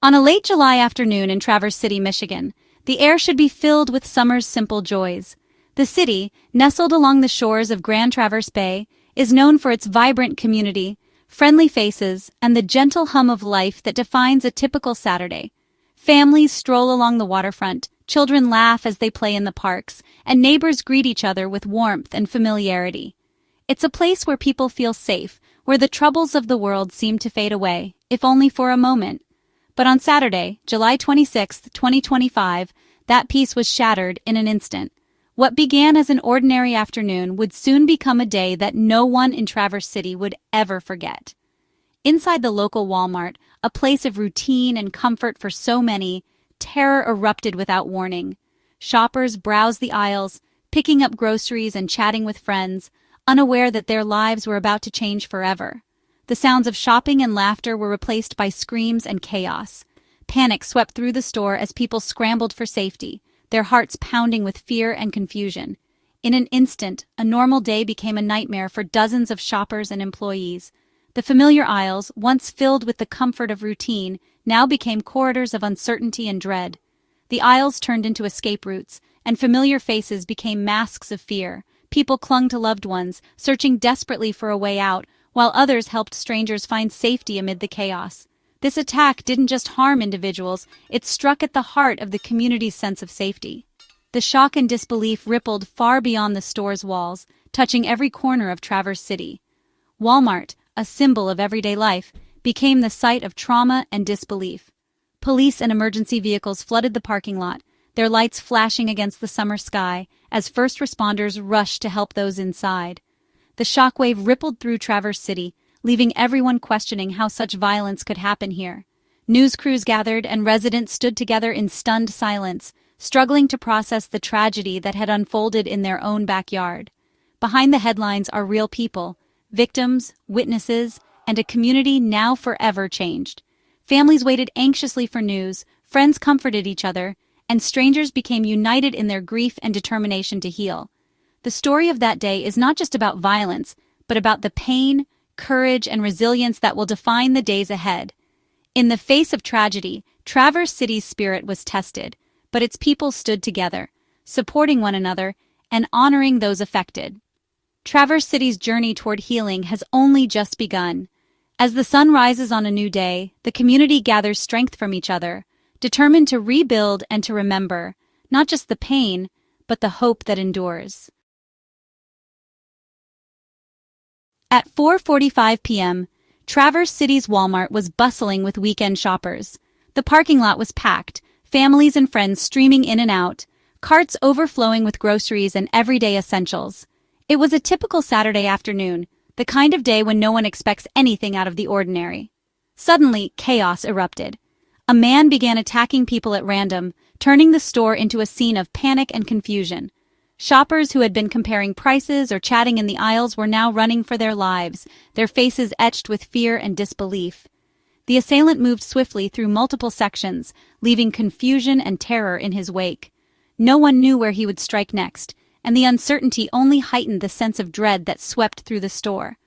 On a late July afternoon in Traverse City, Michigan, the air should be filled with summer's simple joys. The city, nestled along the shores of Grand Traverse Bay, is known for its vibrant community, friendly faces, and the gentle hum of life that defines a typical Saturday. Families stroll along the waterfront, children laugh as they play in the parks, and neighbors greet each other with warmth and familiarity. It's a place where people feel safe, where the troubles of the world seem to fade away, if only for a moment. But on Saturday, July 26, 2025, that peace was shattered in an instant. What began as an ordinary afternoon would soon become a day that no one in Traverse City would ever forget. Inside the local Walmart, a place of routine and comfort for so many, terror erupted without warning. Shoppers browsed the aisles, picking up groceries and chatting with friends, unaware that their lives were about to change forever. The sounds of shopping and laughter were replaced by screams and chaos. Panic swept through the store as people scrambled for safety, their hearts pounding with fear and confusion. In an instant, a normal day became a nightmare for dozens of shoppers and employees. The familiar aisles, once filled with the comfort of routine, now became corridors of uncertainty and dread. The aisles turned into escape routes, and familiar faces became masks of fear. People clung to loved ones, searching desperately for a way out, while others helped strangers find safety amid the chaos. This attack didn't just harm individuals, it struck at the heart of the community's sense of safety. The shock and disbelief rippled far beyond the store's walls, touching every corner of Traverse City. Walmart, a symbol of everyday life, became the site of trauma and disbelief. Police and emergency vehicles flooded the parking lot, their lights flashing against the summer sky as first responders rushed to help those inside. The shockwave rippled through Traverse City, leaving everyone questioning how such violence could happen here. News crews gathered and residents stood together in stunned silence, struggling to process the tragedy that had unfolded in their own backyard. Behind the headlines are real people, victims, witnesses, and a community now forever changed. Families waited anxiously for news, friends comforted each other, and strangers became united in their grief and determination to heal. The story of that day is not just about violence, but about the pain, courage, and resilience that will define the days ahead. In the face of tragedy, Traverse City's spirit was tested, but its people stood together, supporting one another and honoring those affected. Traverse City's journey toward healing has only just begun. As the sun rises on a new day, the community gathers strength from each other, determined to rebuild and to remember, not just the pain, but the hope that endures. At 4:45 p.m., Traverse City's Walmart was bustling with weekend shoppers. The parking lot was packed, families and friends streaming in and out, carts overflowing with groceries and everyday essentials. It was a typical Saturday afternoon, the kind of day when no one expects anything out of the ordinary. Suddenly, chaos erupted. A man began attacking people at random, turning the store into a scene of panic and confusion. Shoppers who had been comparing prices or chatting in the aisles were now running for their lives, their faces etched with fear and disbelief. The assailant moved swiftly through multiple sections, leaving confusion and terror in his wake. No one knew where he would strike next, and the uncertainty only heightened the sense of dread that swept through the store.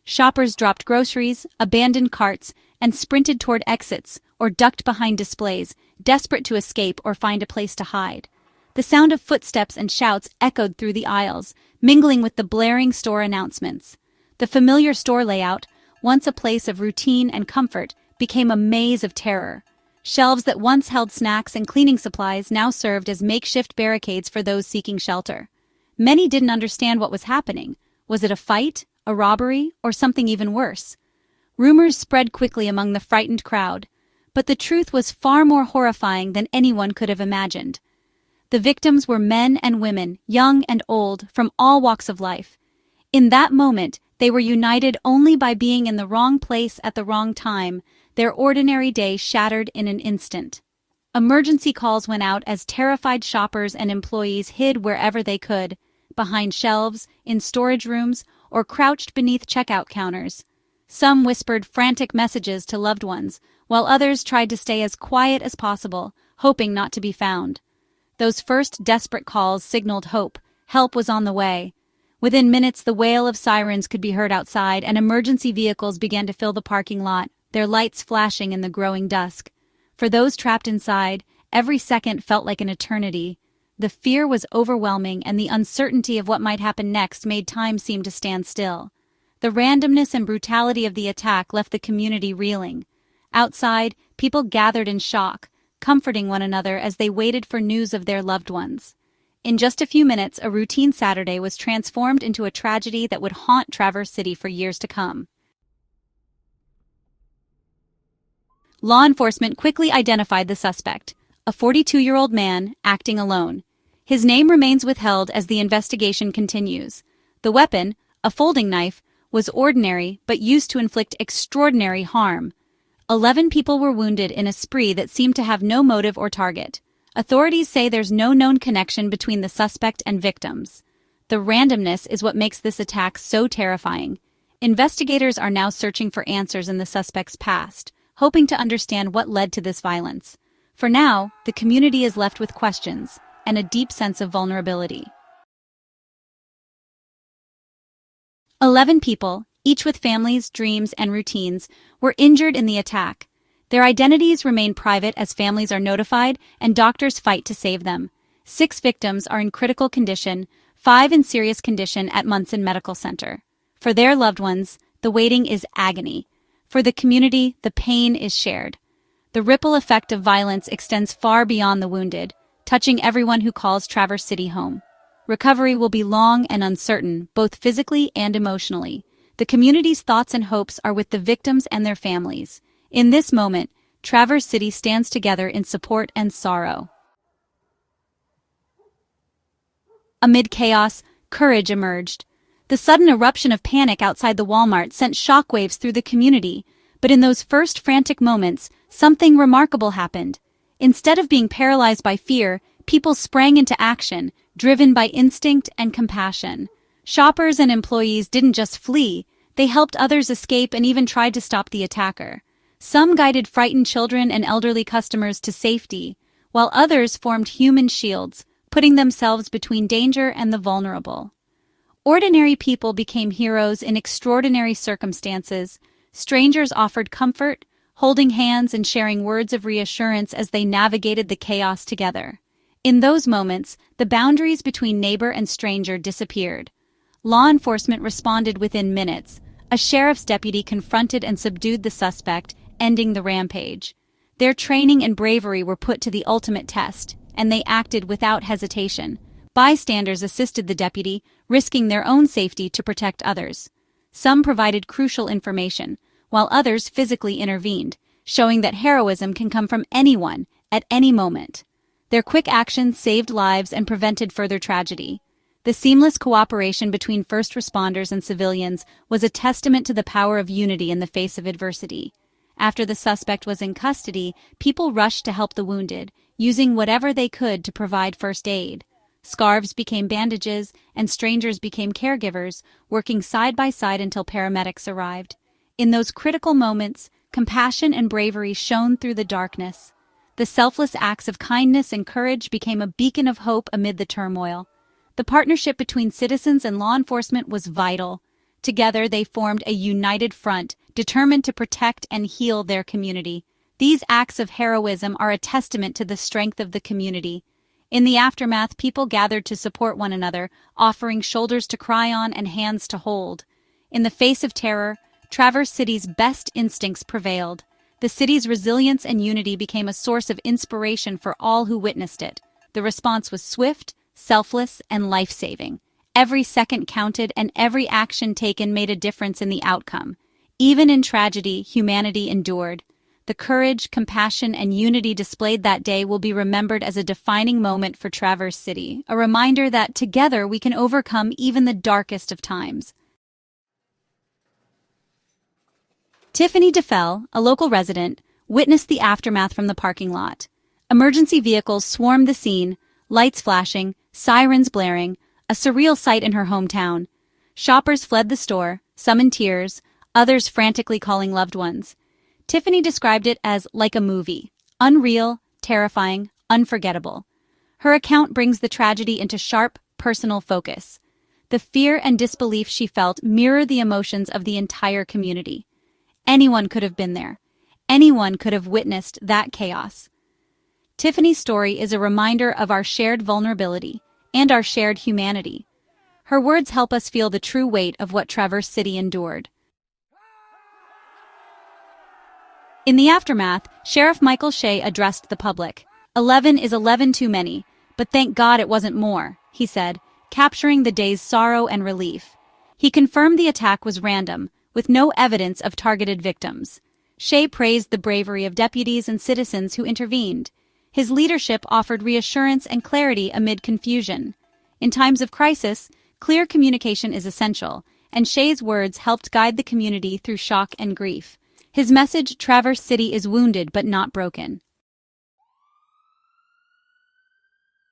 Shoppers dropped groceries, abandoned carts, and sprinted toward exits or ducked behind displays, desperate to escape or find a place to hide. The sound of footsteps and shouts echoed through the aisles, mingling with the blaring store announcements. The familiar store layout, once a place of routine and comfort, became a maze of terror. Shelves that once held snacks and cleaning supplies now served as makeshift barricades for those seeking shelter. Many didn't understand what was happening. Was it a fight, a robbery, or something even worse? Rumors spread quickly among the frightened crowd, but the truth was far more horrifying than anyone could have imagined. The victims were men and women, young and old, from all walks of life. In that moment, they were united only by being in the wrong place at the wrong time, their ordinary day shattered in an instant. Emergency calls went out as terrified shoppers and employees hid wherever they could, behind shelves, in storage rooms, or crouched beneath checkout counters. Some whispered frantic messages to loved ones, while others tried to stay as quiet as possible, hoping not to be found. Those first desperate calls signaled hope. Help was on the way. Within minutes, the wail of sirens could be heard outside, and emergency vehicles began to fill the parking lot, their lights flashing in the growing dusk. For those trapped inside, every second felt like an eternity. The fear was overwhelming, and the uncertainty of what might happen next made time seem to stand still. The randomness and brutality of the attack left the community reeling. Outside, people gathered in shock, comforting one another as they waited for news of their loved ones. In just a few minutes, a routine Saturday was transformed into a tragedy that would haunt Traverse City for years to come. Law enforcement quickly identified the suspect, a 42-year-old man acting alone. His name remains withheld as the investigation continues. The weapon, a folding knife, was ordinary but used to inflict extraordinary harm. 11 people were wounded in a spree that seemed to have no motive or target. Authorities say there's no known connection between the suspect and victims. The randomness is what makes this attack so terrifying. Investigators are now searching for answers in the suspect's past, hoping to understand what led to this violence. For now, the community is left with questions and a deep sense of vulnerability. 11 people, each with families, dreams, and routines, were injured in the attack. Their identities remain private as families are notified and doctors fight to save them. 6 victims are in critical condition, 5 in serious condition at Munson Medical Center. For their loved ones, the waiting is agony. For the community, the pain is shared. The ripple effect of violence extends far beyond the wounded, touching everyone who calls Traverse City home. Recovery will be long and uncertain, both physically and emotionally. The community's thoughts and hopes are with the victims and their families. In this moment, Traverse City stands together in support and sorrow. Amid chaos, courage emerged. The sudden eruption of panic outside the Walmart sent shockwaves through the community, but in those first frantic moments, something remarkable happened. Instead of being paralyzed by fear, people sprang into action, driven by instinct and compassion. Shoppers and employees didn't just flee, they helped others escape and even tried to stop the attacker. Some guided frightened children and elderly customers to safety, while others formed human shields, putting themselves between danger and the vulnerable. Ordinary people became heroes in extraordinary circumstances. Strangers offered comfort, holding hands and sharing words of reassurance as they navigated the chaos together. In those moments, the boundaries between neighbor and stranger disappeared. Law enforcement responded within minutes. A sheriff's deputy confronted and subdued the suspect, ending the rampage. Their training and bravery were put to the ultimate test, and they acted without hesitation. Bystanders assisted the deputy, risking their own safety to protect others. Some provided crucial information, while others physically intervened, showing that heroism can come from anyone, at any moment. Their quick actions saved lives and prevented further tragedy. The seamless cooperation between first responders and civilians was a testament to the power of unity in the face of adversity. After the suspect was in custody, people rushed to help the wounded, using whatever they could to provide first aid. Scarves became bandages, and strangers became caregivers, working side by side until paramedics arrived. In those critical moments, compassion and bravery shone through the darkness. The selfless acts of kindness and courage became a beacon of hope amid the turmoil. The partnership between citizens and law enforcement was vital. Together, they formed a united front, determined to protect and heal their community. These acts of heroism are a testament to the strength of the community. In the aftermath, people gathered to support one another, offering shoulders to cry on and hands to hold. In the face of terror, Traverse City's best instincts prevailed. The city's resilience and unity became a source of inspiration for all who witnessed it. The response was swift, selfless, and life-saving. Every second counted, and every action taken made a difference in the outcome. Even in tragedy, humanity endured. The courage, compassion, and unity displayed that day will be remembered as a defining moment for Traverse City, a reminder that together we can overcome even the darkest of times. Tiffany DeFell, a local resident, witnessed the aftermath from the parking lot. Emergency vehicles swarmed the scene, lights flashing, sirens blaring, a surreal sight in her hometown. Shoppers fled the store, some in tears, others frantically calling loved ones. Tiffany described it as like a movie, unreal, terrifying, unforgettable. Her account brings the tragedy into sharp, personal focus. The fear and disbelief she felt mirror the emotions of the entire community. Anyone could have been there. Anyone could have witnessed that chaos. Tiffany's story is a reminder of our shared vulnerability and our shared humanity. Her words help us feel the true weight of what Traverse City endured. In the aftermath, Sheriff Michael Shea addressed the public. 11 is 11 too many, but thank God it wasn't more, he said, capturing the day's sorrow and relief. He confirmed the attack was random, with no evidence of targeted victims. Shea praised the bravery of deputies and citizens who intervened. His leadership offered reassurance and clarity amid confusion. In times of crisis, clear communication is essential, and Shea's words helped guide the community through shock and grief. His message, Traverse City is wounded but not broken.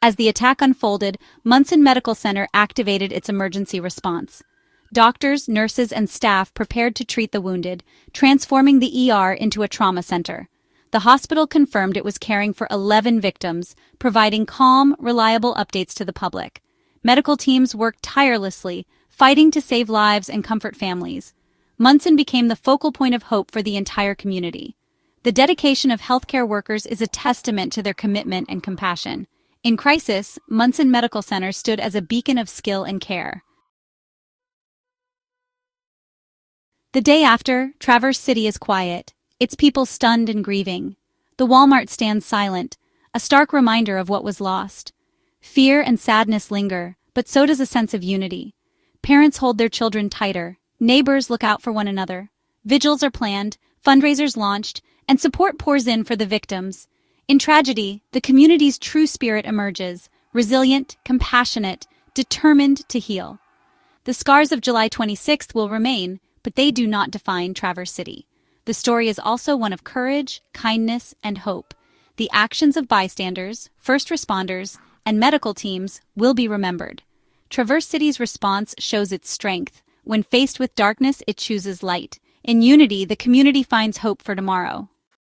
As the attack unfolded, Munson Medical Center activated its emergency response. Doctors, nurses, and staff prepared to treat the wounded, transforming the ER into a trauma center. The hospital confirmed it was caring for 11 victims, providing calm, reliable updates to the public. Medical teams worked tirelessly, fighting to save lives and comfort families. Munson became the focal point of hope for the entire community. The dedication of healthcare workers is a testament to their commitment and compassion. In crisis, Munson Medical Center stood as a beacon of skill and care. The day after, Traverse City is quiet, its people stunned and grieving. The Walmart stands silent, a stark reminder of what was lost. Fear and sadness linger, but so does a sense of unity. Parents hold their children tighter, neighbors look out for one another. Vigils are planned, fundraisers launched, and support pours in for the victims. In tragedy, the community's true spirit emerges, resilient, compassionate, determined to heal. The scars of July 26th will remain, but they do not define Traverse City. The story is also one of courage, kindness, and hope. The actions of bystanders, first responders, and medical teams will be remembered. Traverse City's response shows its strength. When faced with darkness, it chooses light. In unity, the community finds hope for tomorrow.